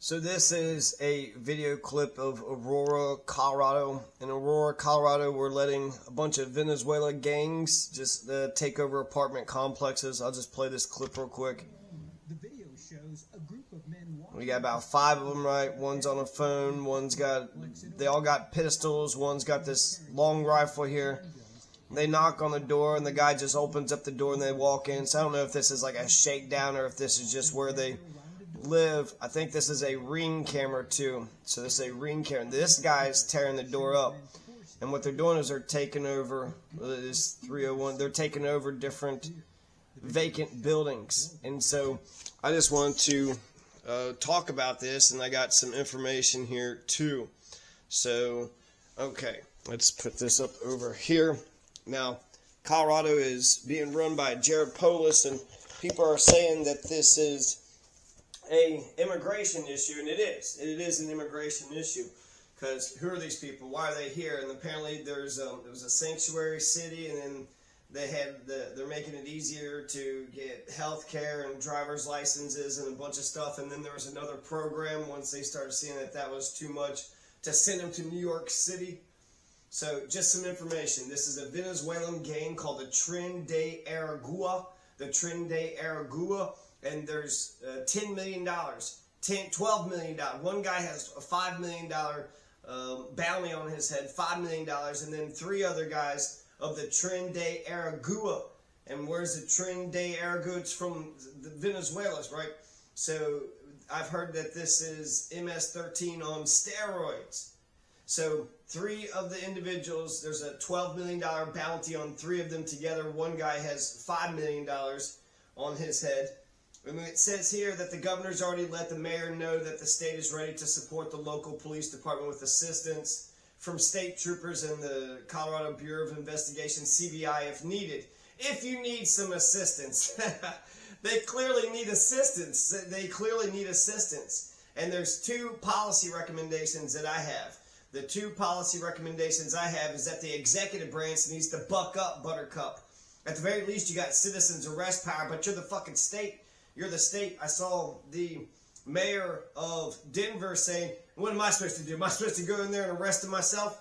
So this is a video clip of Aurora, Colorado. In Aurora, Colorado, we're letting a bunch of Venezuela gangs just take over apartment complexes. I'll just play this clip real quick. The video shows a group of men walking. We got about 5 of them, right? One's on a phone, they all got pistols, one's got this long rifle here. They knock on the door and the guy just opens up the door and they walk in. So I don't know if this is like a shakedown or if this is just where they live. I think this is a ring camera too. So this is a ring camera. This guy is tearing the door up. And what they're doing is they're taking over, this 301, they're taking over different vacant buildings. And so I just want to talk about this, and I got some information here too. So, okay, let's put this up over here. Now, Colorado is being run by Polis, and people are saying that this is a immigration issue, and it is. It is an immigration issue, because who are these people? Why are they here? And apparently it was a sanctuary city, and then they're making it easier to get health care and driver's licenses and a bunch of stuff. And then there was another program once they started seeing that was too much to send them to New York City. So just some information. This is a Venezuelan gang called the Tren de Aragua. The Tren de Aragua. And there's $10 million, $12 million. One guy has a $5 million bounty on his head, $5 million. And then 3 other guys of the Tren de Aragua. And where's the Tren de Aragua? It's from the Venezuela's, right? So I've heard that this is MS-13 on steroids. So 3 of the individuals, there's a $12 million bounty on 3 of them together. One guy has $5 million on his head. And it says here that the governor's already let the mayor know that the state is ready to support the local police department with assistance from state troopers and the Colorado Bureau of Investigation, CBI, if needed. If you need some assistance. They clearly need assistance. They clearly need assistance. And there's 2 policy recommendations that I have. The 2 policy recommendations I have is that the executive branch needs to buck up, Buttercup. At the very least, you got citizens arrest power, but you're the fucking state. You're the state. I saw the mayor of Denver saying, what am I supposed to do? Am I supposed to go in there and arrest myself?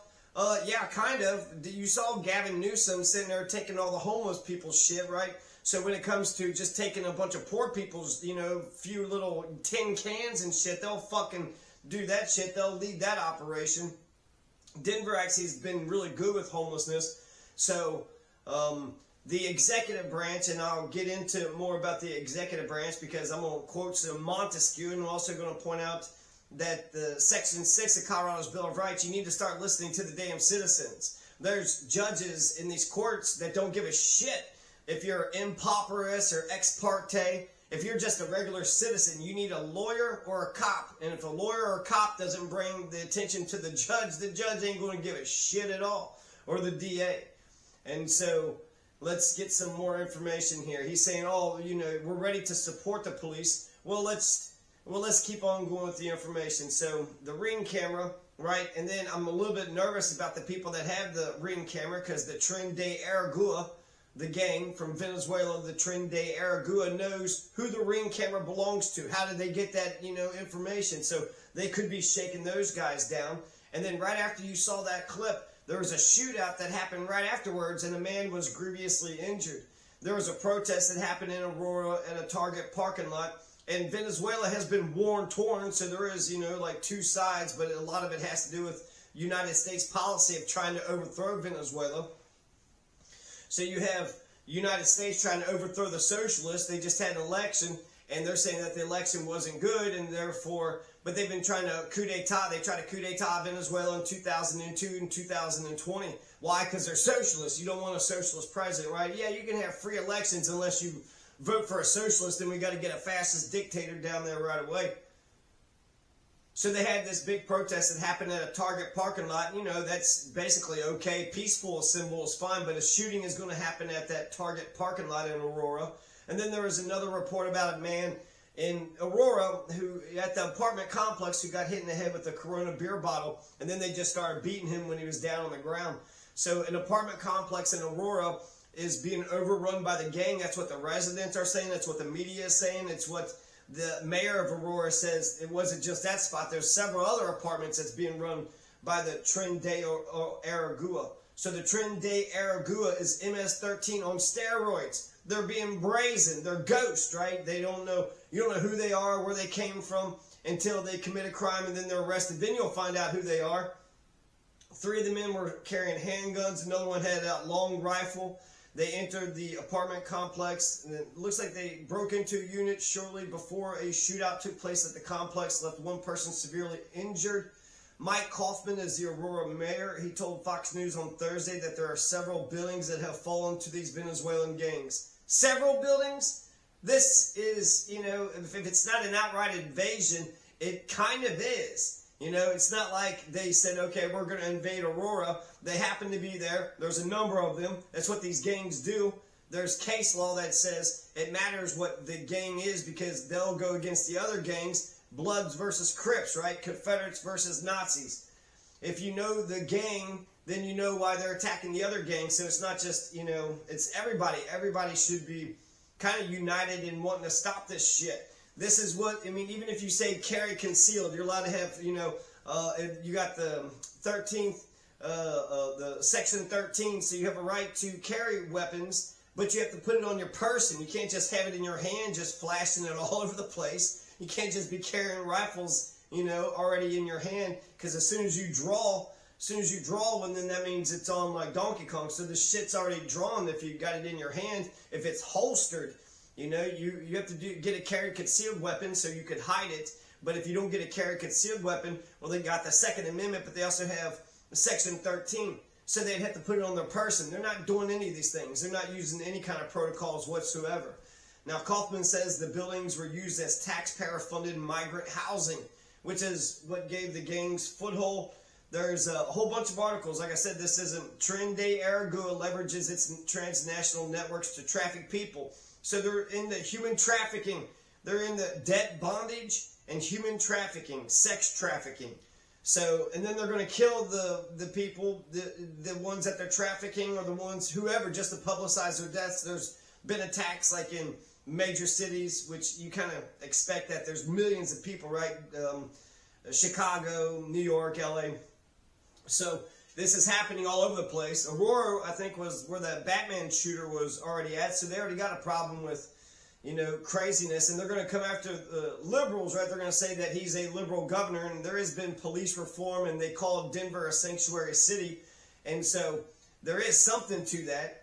Yeah, kind of. You saw Gavin Newsom sitting there taking all the homeless people's shit, right? So when it comes to just taking a bunch of poor people's, few little tin cans and shit, they'll fucking do that shit. They'll lead that operation. Denver actually has been really good with homelessness. So, the executive branch, and I'll get into more about the executive branch because I'm going to quote some Montesquieu, and I'm also going to point out that the Section 6 of Colorado's Bill of Rights, you need to start listening to the damn citizens. There's judges in these courts that don't give a shit if you're improprious or ex parte. If you're just a regular citizen, you need a lawyer or a cop. And if a lawyer or a cop doesn't bring the attention to the judge ain't going to give a shit at all. Or the DA. And so let's get some more information here. He's saying, we're ready to support the police. Well, let's keep on going with the information. So the ring camera, right? And then I'm a little bit nervous about the people that have the ring camera because the Tren de Aragua, the gang from Venezuela, the Tren de Aragua, knows who the ring camera belongs to. How did they get that, information? So they could be shaking those guys down. And then right after you saw that clip, there was a shootout that happened right afterwards, and a man was grievously injured. There was a protest that happened in Aurora at a Target parking lot, and Venezuela has been war-torn, so there is, 2 sides, but a lot of it has to do with United States policy of trying to overthrow Venezuela. So you have United States trying to overthrow the socialists. They just had an election, and they're saying that the election wasn't good, and therefore, but they've been trying to coup d'etat. They tried to coup d'etat Venezuela in 2002 and 2020. Why? Because they're socialists. You don't want a socialist president, right? Yeah, you can have free elections unless you vote for a socialist, and we got to get a fascist dictator down there right away. So they had this big protest that happened at a Target parking lot. That's basically okay. Peaceful symbol is fine, but a shooting is going to happen at that Target parking lot in Aurora. And then there was another report about a man in Aurora who, at the apartment complex, who got hit in the head with a Corona beer bottle, and then they just started beating him when he was down on the ground. So an apartment complex in Aurora is being overrun by the gang. That's what the residents are saying. That's what the media is saying. It's what the mayor of Aurora says it wasn't just that spot. There's several other apartments that's being run by the Tren de Aragua. So the Tren de Aragua is MS-13 on steroids. They're being brazen. They're ghosts, right? They don't know. You don't know who they are, where they came from until they commit a crime and then they're arrested. Then you'll find out who they are. 3 of the men were carrying handguns. Another one had a long rifle. They entered the apartment complex. And it looks like they broke into a unit shortly before a shootout took place at the complex, left one person severely injured. Mike Kaufman is the Aurora mayor. He told Fox News on Thursday that there are several buildings that have fallen to these Venezuelan gangs. Several buildings? This is, you know, if it's not an outright invasion, it kind of is. You know, it's not like they said, okay, we're going to invade Aurora. They happen to be there. There's a number of them. That's what these gangs do. There's case law that says it matters what the gang is because they'll go against the other gangs. Bloods versus Crips, right? Confederates versus Nazis. If you know the gang, then you know why they're attacking the other gang. So it's not just, you know, it's everybody. Everybody should be kind of united in wanting to stop this shit. This is what, I mean, even if you say carry concealed, you're allowed to have, you know, you got the 13th, the section 13, so you have a right to carry weapons, but you have to put it on your person. You can't just have it in your hand, just flashing it all over the place. You can't just be carrying rifles, you know, already in your hand, because as soon as you draw one, then that means it's on like Donkey Kong. So the shit's already drawn if you got it in your hand. If it's holstered, you know, you have to get a carry concealed weapon so you could hide it. But if you don't get a carry concealed weapon, well, they got the Second Amendment, but they also have Section 13. So they'd have to put it on their person. They're not doing any of these things. They're not using any kind of protocols whatsoever. Now, Kaufman says the buildings were used as taxpayer-funded migrant housing, which is what gave the gangs foothold. There's a whole bunch of articles. Like I said, this isn't Tren de Aragua leverages its transnational networks to traffic people. So they're into human trafficking. They're in the debt bondage and human trafficking, sex trafficking. So, and then they're going to kill the people, the ones that they're trafficking or the ones, whoever, just to publicize their deaths. There's been attacks like in major cities, which you kind of expect that there's millions of people, right? Chicago, New York, LA. So this is happening all over the place. Aurora, I think, was where that Batman shooter was already at. So they already got a problem with, you know, craziness. And they're going to come after the liberals, right? They're going to say that he's a liberal governor. And there has been police reform, and they call Denver a sanctuary city. And so there is something to that.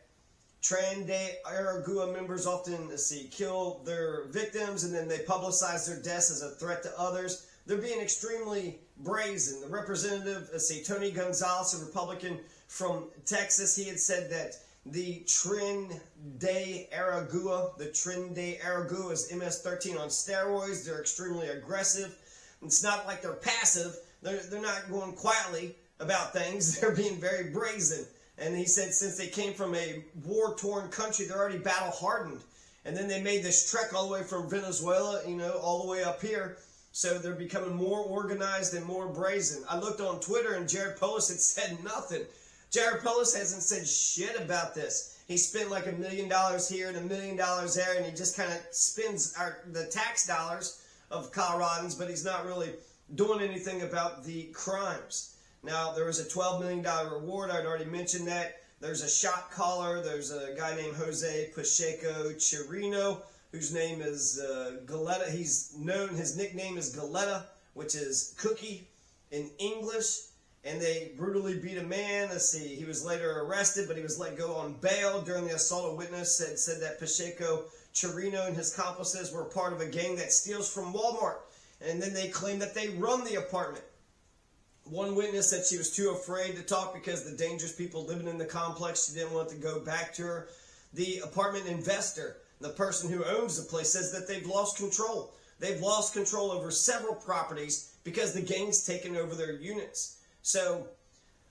Tren de Aragua members often, kill their victims, and then they publicize their deaths as a threat to others. They're being extremely brazen. The representative, Tony Gonzalez, a Republican from Texas, he had said that the Tren de Aragua is MS-13 on steroids. They're extremely aggressive. It's not like they're passive. They're not going quietly about things. They're being very brazen. And he said since they came from a war-torn country, they're already battle-hardened. And then they made this trek all the way from Venezuela, you know, all the way up here. So they're becoming more organized and more brazen. I looked on Twitter and Jared Polis had said nothing. Jared Polis hasn't said shit about this. He spent like $1 million here and $1 million there, and he just kind of spends the tax dollars of Coloradans, but he's not really doing anything about the crimes. Now, there was a $12 million reward. I'd already mentioned that. There's a shot caller. There's a guy named Jose Pacheco Chirino, whose name is Galetta. His nickname is Galetta, which is cookie in English. And they brutally beat a man. He was later arrested, but he was let go on bail during the assault. A witness said that Pacheco Chirino and his accomplices were part of a gang that steals from Walmart. And then they claimed that they run the apartment. One witness said she was too afraid to talk because the dangerous people living in the complex, she didn't want to go back to her. The apartment investor, the person who owns the place, says that they've lost control. They've lost control over several properties because the gang's taken over their units. So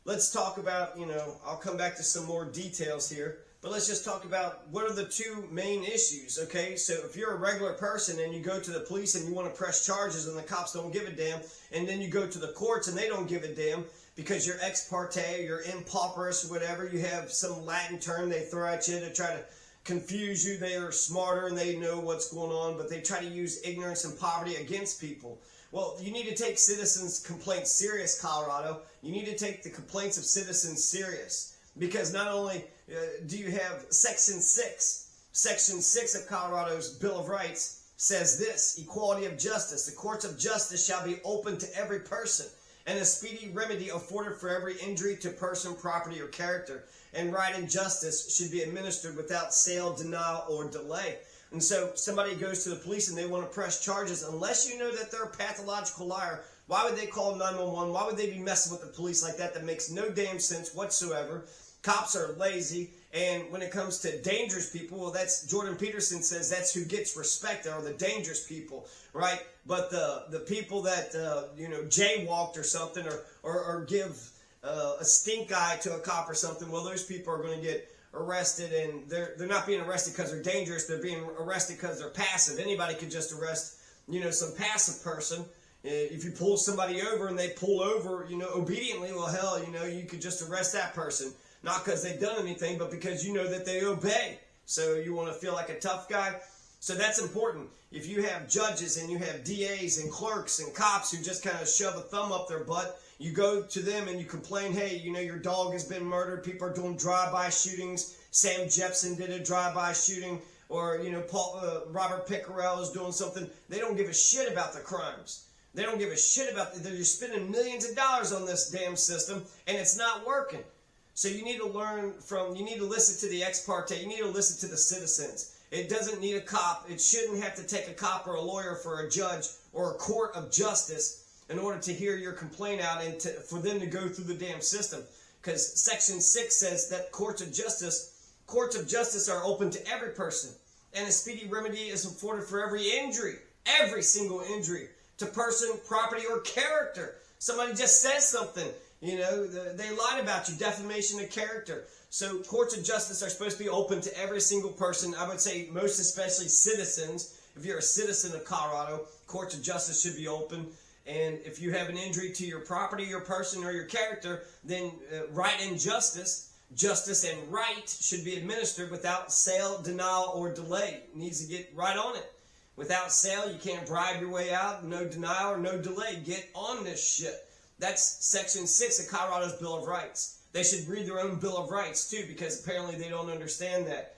let's talk about, you know, I'll come back to some more details here, but let's just talk about what are the two main issues, okay? So if you're a regular person and you go to the police and you want to press charges and the cops don't give a damn, and then you go to the courts and they don't give a damn because you're ex parte, you're impauperous, whatever, you have some Latin term they throw at you to try to confuse you. They are smarter and they know what's going on, but they try to use ignorance and poverty against people. Well, you need to take citizens' complaints serious, Colorado. You need to take the complaints of citizens serious. Because not only do you have Section 6. Section 6 of Colorado's Bill of Rights says this: equality of justice. The courts of justice shall be open to every person, and a speedy remedy afforded for every injury to person, property, or character. And right and justice should be administered without sale, denial, or delay. And so somebody goes to the police and they want to press charges. Unless you know that they're a pathological liar, why would they call 911? Why would they be messing with the police like that? That makes no damn sense whatsoever. Cops are lazy. And when it comes to dangerous people, well, that's Jordan Peterson says that's who gets respect, are the dangerous people, right? But the people that, jaywalked or something or give a stink eye to a cop or something, well, those people are going to get arrested, and they're not being arrested because they're dangerous. They're being arrested because they're passive. Anybody could just arrest, some passive person. If you pull somebody over and they pull over, obediently, well, hell, you could just arrest that person. Not because they've done anything, but because you know that they obey. So you want to feel like a tough guy. So that's important. If you have judges and you have DAs and clerks and cops who just kind of shove a thumb up their butt, you go to them and you complain, hey, your dog has been murdered. People are doing drive-by shootings. Sam Jepson did a drive-by shooting. Or, Robert Pickerel is doing something. They don't give a shit about the crimes. They don't give a shit about it. You're spending millions of dollars on this damn system, and it's not working. So you need to you need to listen to the ex parte. You need to listen to the citizens. It doesn't need a cop. It shouldn't have to take a cop or a lawyer for a judge or a court of justice in order to hear your complaint out and for them to go through the damn system. Because Section 6 says that courts of justice are open to every person. And a speedy remedy is afforded for every injury, every single injury to person, property, or character. Somebody just says something. They lied about you, defamation of character. So courts of justice are supposed to be open to every single person. I would say most especially citizens. If you're a citizen of Colorado, courts of justice should be open. And if you have an injury to your property, your person, or your character, then right and justice and right should be administered without sale, denial, or delay. It needs to get right on it. Without sale, you can't bribe your way out. No denial or no delay. Get on this shit. That's Section 6 of Colorado's Bill of Rights. They should read their own Bill of Rights, too, because apparently they don't understand that.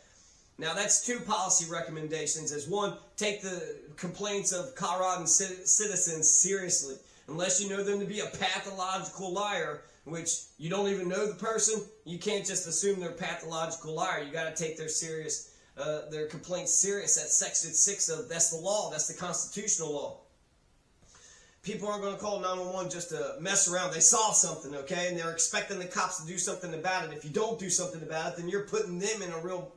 Now, that's two policy recommendations. As one, take the complaints of Coloradan citizens seriously. Unless you know them to be a pathological liar, which you don't even know the person, you can't just assume they're a pathological liar. You got to take their complaints serious. That's Section 6 that's the law. That's the constitutional law. People aren't going to call 911 just to mess around. They saw something, okay, and they're expecting the cops to do something about it. If you don't do something about it, then you're putting them in a real,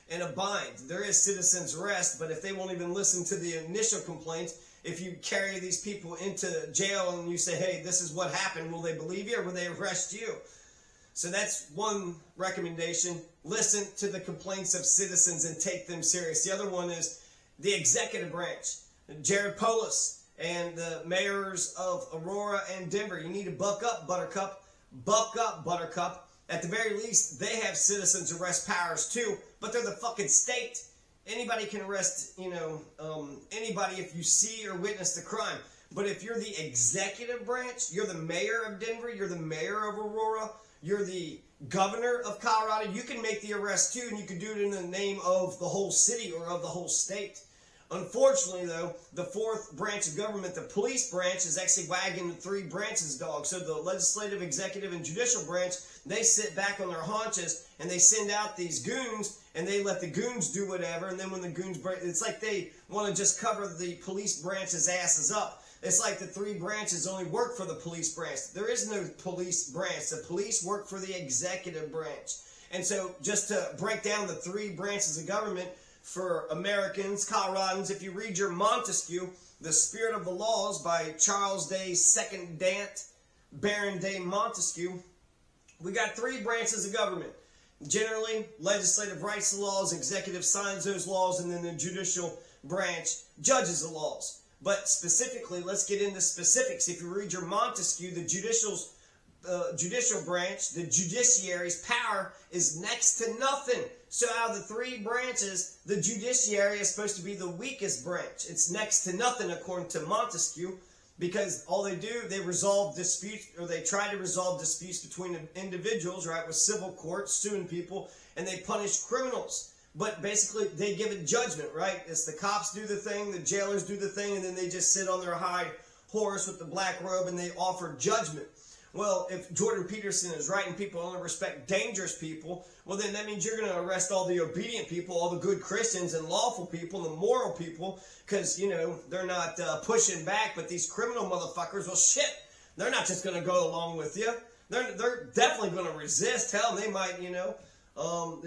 in a bind. There is citizen's arrest, but if they won't even listen to the initial complaints, if you carry these people into jail and you say, hey, this is what happened, will they believe you or will they arrest you? So that's one recommendation. Listen to the complaints of citizens and take them serious. The other one is the executive branch. Jared Polis and the mayors of Aurora and Denver. You need to buck up, Buttercup. Buck up, Buttercup. At the very least, they have citizens arrest powers too, but they're the fucking state. Anybody can arrest, anybody if you see or witness the crime. But if you're the executive branch, you're the mayor of Denver, you're the mayor of Aurora, you're the governor of Colorado, you can make the arrest too, and you can do it in the name of the whole city or of the whole state. Unfortunately, though, the fourth branch of government, the police branch, is actually wagging the three branches' dog. So the legislative, executive, and judicial branch, they sit back on their haunches and they send out these goons and they let the goons do whatever. And then when the goons break, it's like they want to just cover the police branch's asses up. It's like the three branches only work for the police branch. There is no police branch. The police work for the executive branch. And so just to break down the three branches of government, for Americans, Coloradans, if you read your Montesquieu, The Spirit of the Laws by Charles Day's second Dant, Baron de Montesquieu, we got three branches of government. Generally, legislative writes the laws, executive signs those laws, and then the judicial branch judges the laws. But specifically, let's get into specifics. If you read your Montesquieu, the judicial's judicial branch, the judiciary's power is next to nothing. So out of the three branches, the judiciary is supposed to be the weakest branch. It's next to nothing according to Montesquieu, because all they do, they resolve disputes, or they try to resolve disputes between individuals, right, with civil courts suing people, and they punish criminals. But basically, they give a judgment, right? It's the cops do the thing, the jailers do the thing, and then they just sit on their high horse with the black robe and they offer judgment. Well, if Jordan Peterson is right and people only respect dangerous people, well, then that means you're going to arrest all the obedient people, all the good Christians and lawful people and moral people, because, you know, they're not pushing back. But these criminal motherfuckers, well, shit, they're not just going to go along with you. They're definitely going to resist. Hell, they might, you know,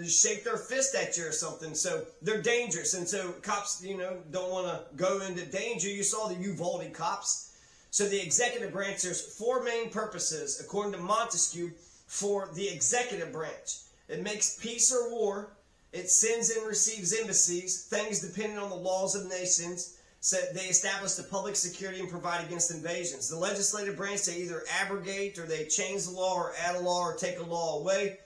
shake their fist at you or something. So they're dangerous. And so cops, you know, don't want to go into danger. You saw the Uvalde cops. So the executive branch, there's four main purposes, according to Montesquieu, for the executive branch. It makes peace or war. It sends and receives embassies, things depending on the laws of nations. So they establish the public security and provide against invasions. The legislative branch, they either abrogate or they change the law or add a law or take a law away.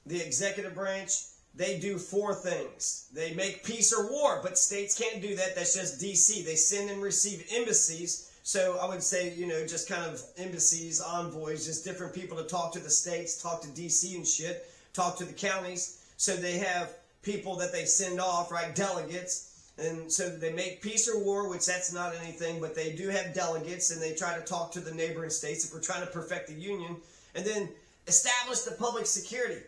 The executive branch, they do four things. They make peace or war, but states can't do that. That's just D.C. They send and receive embassies. So I would say, you know, just kind of embassies, envoys, just different people to talk to the states, talk to D.C. and shit, talk to the counties. So they have people that they send off, right, delegates. And so they make peace or war, which that's not anything, but they do have delegates, and they try to talk to the neighboring states if we're trying to perfect the union. And then establish the public security.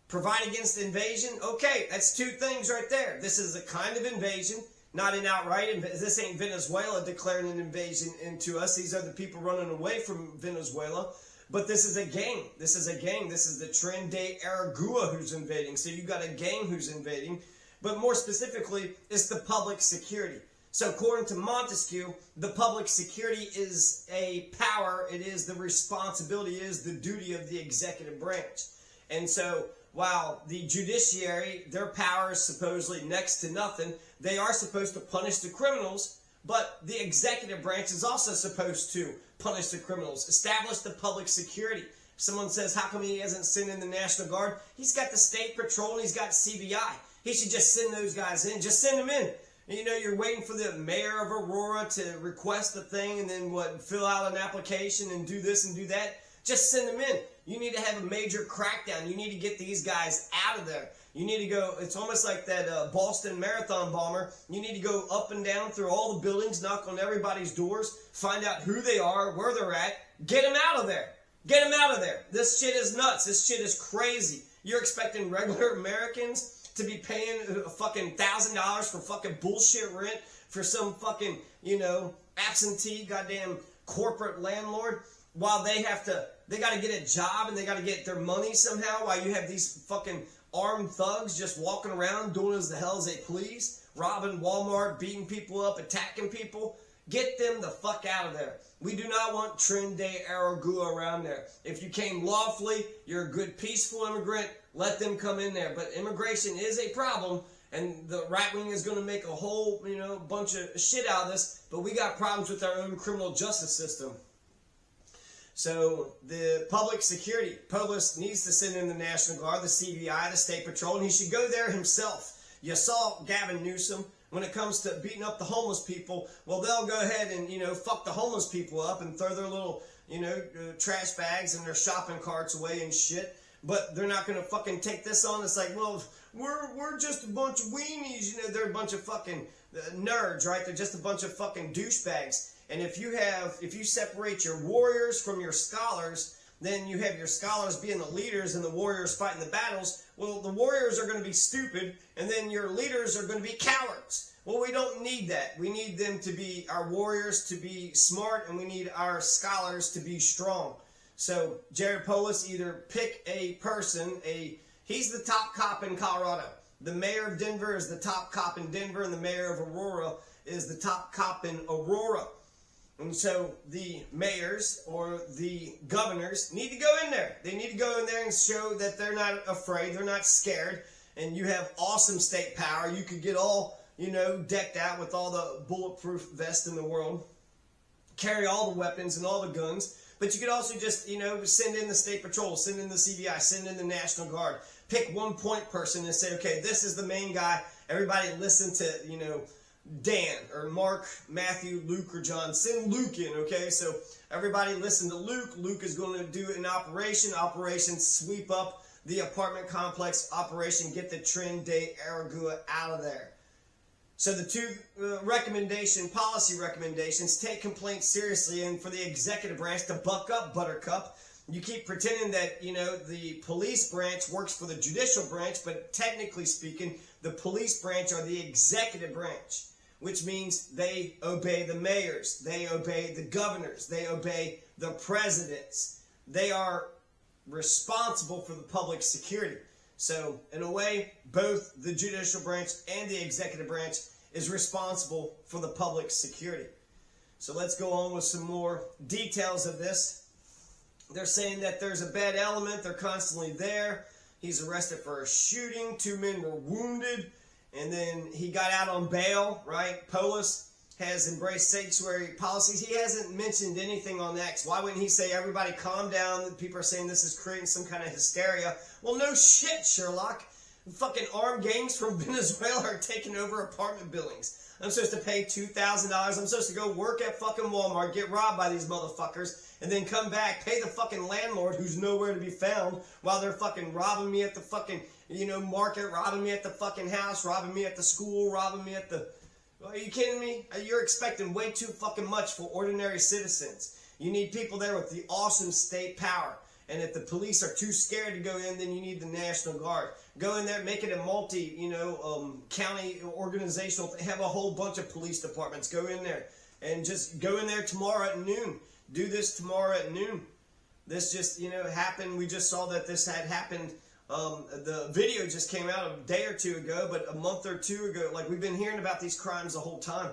Provide against invasion. Okay, that's two things right there. This is a kind of invasion. Not an outright, this ain't Venezuela declaring an invasion into us. These are the people running away from Venezuela. But this is a gang. This is a gang. This is the Tren de Aragua who's invading. So you got a gang who's invading. But more specifically, it's the public security. So according to Montesquieu, the public security is a power. It is the responsibility, it is the duty of the executive branch. And so while the judiciary, their power is supposedly next to nothing, they are supposed to punish the criminals, but the executive branch is also supposed to punish the criminals, establish the public security. If someone says, how come he hasn't sent in the National Guard? He's got the State Patrol and he's got CBI. He should just send those guys in. Just send them in. You know, you're waiting for the mayor of Aurora to request the thing and then fill out an application and do this and do that. Just send them in. You need to have a major crackdown. You need to get these guys out of there. You need to go, it's almost like that Boston Marathon bomber. You need to go up and down through all the buildings, knock on everybody's doors, find out who they are, where they're at, get them out of there. Get them out of there. This shit is nuts. This shit is crazy. You're expecting regular Americans to be paying a fucking $1,000 for fucking bullshit rent for some fucking, you know, absentee goddamn corporate landlord, while they got to get a job and they got to get their money somehow, while you have these fucking armed thugs just walking around doing as the hell as they please, robbing Walmart, beating people up, attacking people. Get them the fuck out of there. We do not want Tren de Aragua around there. If you came lawfully, you're a good peaceful immigrant, let them come in there. But immigration is a problem, and the right wing is going to make a whole, you know, bunch of shit out of this, but we got problems with our own criminal justice system. So the public security, Polis needs to send in the National Guard, the CBI, the State Patrol, and he should go there himself. You saw Gavin Newsom, when it comes to beating up the homeless people, well, they'll go ahead and, you know, fuck the homeless people up and throw their little, you know, trash bags and their shopping carts away and shit. But they're not going to fucking take this on. It's like, well, we're just a bunch of weenies. You know, they're a bunch of fucking nerds, right? They're just a bunch of fucking douchebags. And if you separate your warriors from your scholars, then you have your scholars being the leaders and the warriors fighting the battles. Well, the warriors are going to be stupid, and then your leaders are going to be cowards. Well, we don't need that. We need them to be, our warriors to be smart, and we need our scholars to be strong. So Jared Polis, either pick a person, he's the top cop in Colorado. The mayor of Denver is the top cop in Denver, and the mayor of Aurora is the top cop in Aurora. And so the mayors or the governors need to go in there. They need to go in there and show that they're not afraid, they're not scared, and you have awesome state power. You could get all, you know, decked out with all the bulletproof vests in the world, carry all the weapons and all the guns, But you could also just, send in the State Patrol, send in the CBI, send in the National Guard. Pick one point person and say, okay, this is the main guy. Everybody listen to, Dan or Mark, Matthew, Luke, or John. Send Luke in, okay? So everybody listen to Luke. Luke is going to do an operation sweep up the apartment complex, operation get the Tren de Aragua out of there. So the two policy recommendations, take complaints seriously, and for the executive branch to buck up, Buttercup. You keep pretending that, the police branch works for the judicial branch, but technically speaking, the police branch are the executive branch, which means they obey the mayors, they obey the governors, they obey the presidents. They are responsible for the public security. So, in a way, both the judicial branch and the executive branch is responsible for the public security. So let's go on with some more details of this. They're saying that there's a bad element. They're constantly there. He's arrested for a shooting. 2 men were wounded. And then he got out on bail, right? Polis has embraced sanctuary policies. He hasn't mentioned anything on X. Why wouldn't he say, everybody calm down? People are saying this is creating some kind of hysteria. Well, no shit, Sherlock. Fucking armed gangs from Venezuela are taking over apartment buildings. I'm supposed to pay $2,000. I'm supposed to go work at fucking Walmart, get robbed by these motherfuckers, and then come back, pay the fucking landlord who's nowhere to be found while they're fucking robbing me at the fucking, market, robbing me at the fucking house, robbing me at the school, robbing me at the... Are you kidding me? You're expecting way too fucking much for ordinary citizens. You need people there with the awesome state power. And if the police are too scared to go in, then you need the National Guard. Go in there, make it a county organizational, have a whole bunch of police departments. Go in there and just go in there tomorrow at noon. Do this tomorrow at noon. This just, happened. We just saw that this had happened. The video just came out a day or two ago, but a month or two ago, like we've been hearing about these crimes the whole time.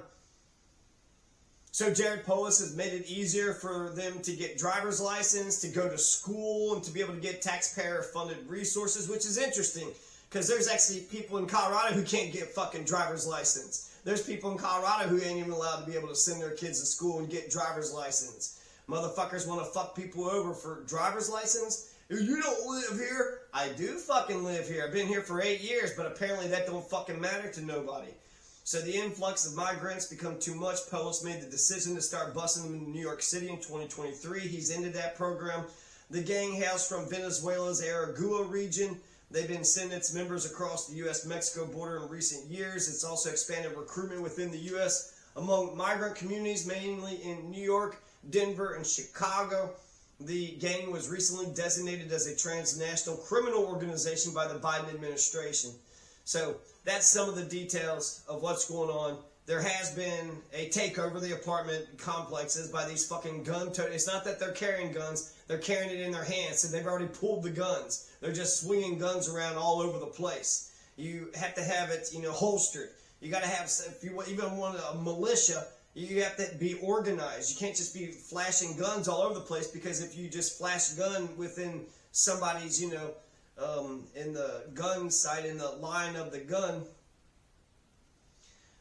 So Jared Polis has made it easier for them to get driver's license, to go to school, and to be able to get taxpayer-funded resources, which is interesting because there's actually people in Colorado who can't get fucking driver's license. There's people in Colorado who ain't even allowed to be able to send their kids to school and get driver's license. Motherfuckers want to fuck people over for driver's license. You don't live here. I do fucking live here. I've been here for 8 years, but apparently that don't fucking matter to nobody. So the influx of migrants become too much. Polis made the decision to start busing them in New York City in 2023. He's ended that program. The gang hails from Venezuela's Aragua region. They've been sending its members across the U.S.-Mexico border in recent years. It's also expanded recruitment within the U.S. among migrant communities, mainly in New York, Denver, and Chicago. The gang was recently designated as a transnational criminal organization by the Biden administration. So that's some of the details of what's going on. There has been a takeover of the apartment complexes by these fucking It's not that they're carrying guns. They're carrying it in their hands. So they've already pulled the guns. They're just swinging guns around all over the place. You have to have it, holstered. You got to have, if you even want a militia, you have to be organized. You can't just be flashing guns all over the place, because if you just flash a gun within somebody's, in the gun sight, in the line of the gun,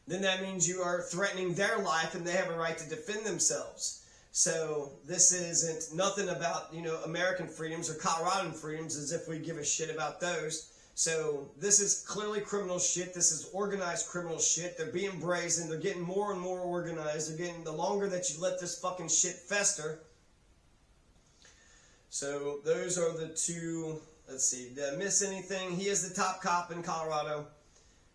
then that means you are threatening their life and they have a right to defend themselves. So this isn't nothing about, American freedoms or Coloradan freedoms, as if we give a shit about those. So this is clearly criminal shit. This is organized criminal shit. They're being brazen. They're getting more and more organized. They're getting, the longer that you let this fucking shit fester. So those are the two. Let's see. Did I miss anything? He is the top cop in Colorado.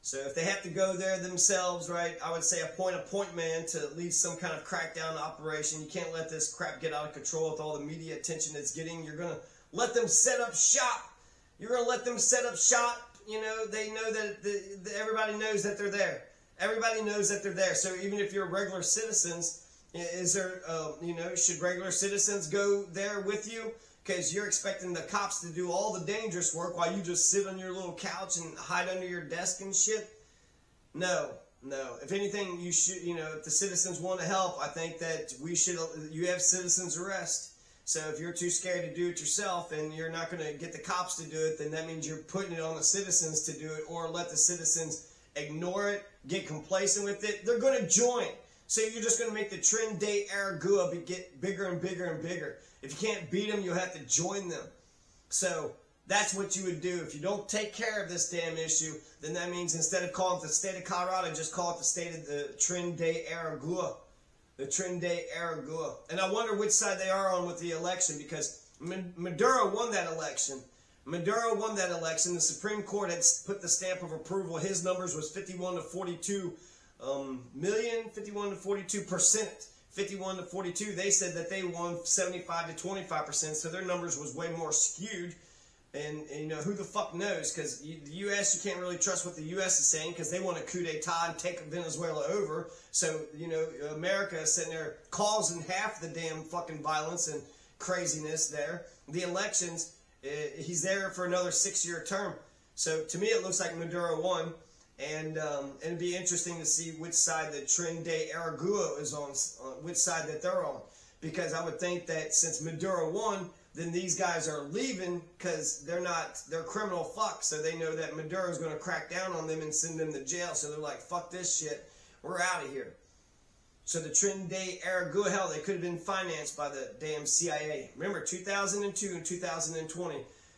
So if they have to go there themselves, right, I would say appoint a point man to lead some kind of crackdown operation. You can't let this crap get out of control with all the media attention it's getting. You're going to let them set up shop. You're going to let them set up shop. They know that everybody knows that they're there. Everybody knows that they're there. So even if you're regular citizens, is there, should regular citizens go there with you? Because you're expecting the cops to do all the dangerous work while you just sit on your little couch and hide under your desk and shit? No. If anything, you should, if the citizens want to help, I think that you have citizens arrest. So if you're too scared to do it yourself and you're not going to get the cops to do it, then that means you're putting it on the citizens to do it, or let the citizens ignore it, get complacent with it. They're going to join. So you're just going to make the Tren de Aragua get bigger and bigger and bigger. If you can't beat them, you'll have to join them. So that's what you would do. If you don't take care of this damn issue, then that means instead of calling it the state of Colorado, just call it the state of the Tren de Aragua. The Tren de Aragua. And I wonder which side they are on with the election, because Maduro won that election. Maduro won that election. The Supreme Court had put the stamp of approval. His numbers was 51 to 42 million, 51 to 42%. 51 to 42. They said that they won 75 to 25%, so their numbers was way more skewed. And you know, who the fuck knows? Because the U.S., you can't really trust what the U.S. is saying, because they want a coup d'etat and take Venezuela over. So, you know, America is sitting there causing half the damn fucking violence and craziness there. The elections, he's there for another 6-year term. So, to me, it looks like Maduro won. And it'd be interesting to see which side the Tren de Aragua is on, which side that they're on. Because I would think that since Maduro won, then these guys are leaving because they're criminal fucks. So they know that Maduro's going to crack down on them and send them to jail. So they're like, fuck this shit. We're out of here. So the Tren de Aragua, hell, they could have been financed by the damn CIA. Remember, 2002 and 2020.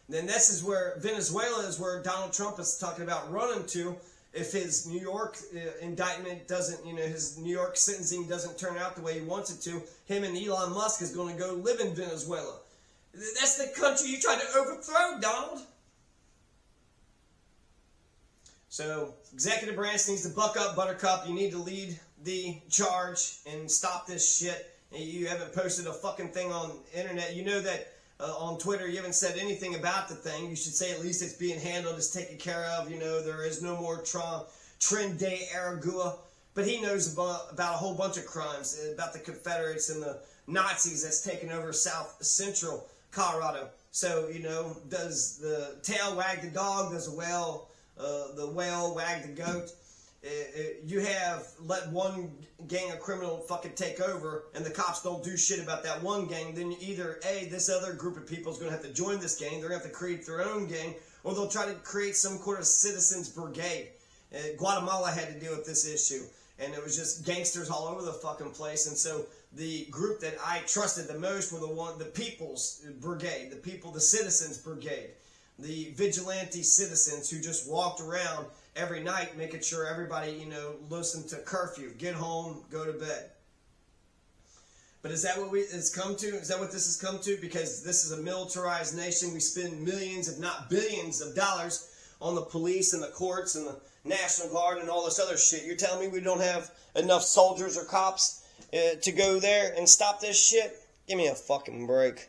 Then this is where Venezuela is where Donald Trump is talking about running to. If his New York indictment doesn't, you know, his New York sentencing doesn't turn out the way he wants it to, him and Elon Musk is going to go live in Venezuela. That's the country you tried to overthrow, Donald. So, executive branch needs to buck up, Buttercup. You need to lead the charge and stop this shit. You haven't posted a fucking thing on the internet. You know that on Twitter you haven't said anything about the thing. You should say at least it's being handled, it's taken care of. You know, there is no more Tren de Aragua. But he knows about a whole bunch of crimes, about the Confederates and the Nazis that's taken over South Central Colorado. So, you know, does the tail wag the dog? Does the whale wag the goat? You have let one gang of criminal fucking take over, and the cops don't do shit about that one gang, then either A, this other group of people is going to have to join this gang, they're going to have to create their own gang, or they'll try to create some kind of citizens brigade. Guatemala had to deal with this issue, and it was just gangsters all over the fucking place. And so the group that I trusted the most were the People's Brigade, the Citizens Brigade, the vigilante citizens who just walked around every night making sure everybody, you know, listened to curfew, get home, go to bed. But is that what it's come to? Is that what this has come to? Because this is a militarized nation. We spend millions, if not billions of dollars on the police and the courts and the National Guard and all this other shit. You're telling me we don't have enough soldiers or cops to go there and stop this shit? Give me a fucking break.